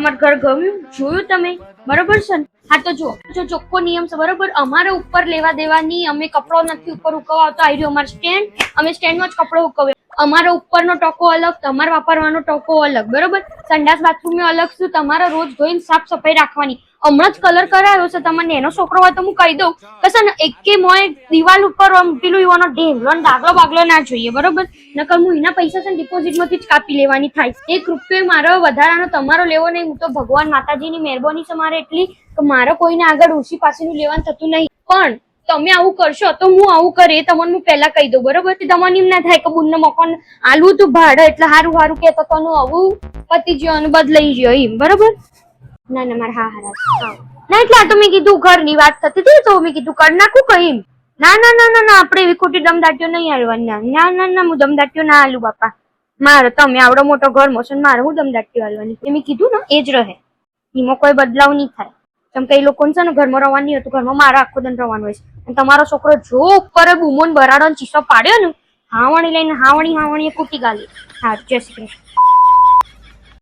અમારું ઘર ગમ્યું જોયું તમે બરોબર છે ને? હા તો જો ચોખ્ખો નિયમ છે બરોબર. અમારે ઉપર લેવા દેવાની, અમે કપડો નથી ઉપર ઉકવવા તો આવી રહ્યો અમારો સ્ટેન્ડ, અમે સ્ટેન્ડમાં જ કપડો ઉકવીએ. અમારો ઉપરનો ટોકો અલગ, તમારે વાપરવાનો ટોકો અલગ બરોબર. સંડાસ બાથરૂમ અલગ શું, તમારે રોજ ધોઈને સાફ સફાઈ રાખવાની. હમણાં જ કલર કરાયો છે, તમારે એનો છોકરો હોય તો હું કહી દઉં કશે ને એકે મોય દિવાલ ઉપર પેલું એવાનો ઢેમલો દાગલો બાગલો ના જોઈએ બરોબર. નકર હું એના પૈસા છે ને ડિપોઝિટ માંથી જ કાપી લેવાની થાય. 1 રૂપિયો મારો વધારાનો તમારો લેવો નહીં. હું તો ભગવાન માતાજીની મહેરબાની છે મારે એટલી કે મારે કોઈને આગળ ઊંચી પાછળનું લેવાનું થતું નહીં. પણ તમે આવું કરશો તો હું આવું કરે એ તમને હું પહેલા કહી દઉં બરોબર. તમને એમ ના થાય કે બુનને મકાન આલવું તું ભાડે એટલે હારું કેતો તનું આવું પતિ ગયો અને બદલાઈ ગયો એમ બરોબર. ના મારે હા ના એટલે આ તો મેં કીધું ઘરની વાત થતી હતી તો મેં કીધું કરી નાખું કઈ. ના આપણે એવી ખોટી દમદાટીઓ નહીં હાલવાની. ના હું દમદાટીઓ ના હાલું બાપા. મારે તમે આવડો મોટો ઘર મોસો મારે હું દમદાટીઓ હાલવાની મેં કીધું ને એ જ રહે. એમાં કોઈ બદલાવ નહીં થાય. કેમ કે એ લોકોને છે ને ઘરમાં રહેવાનું નહીં હતું, ઘરમાં મારા આખો દન રહેવાનું હોય છે. અને તમારો છોકરો જો ઉપર બુમોન બરાડો ચીસો પાડ્યો ને હાવણી લઈને હાવણી એ કૂટી ગાલી. હા જય શ્રી કૃષ્ણ.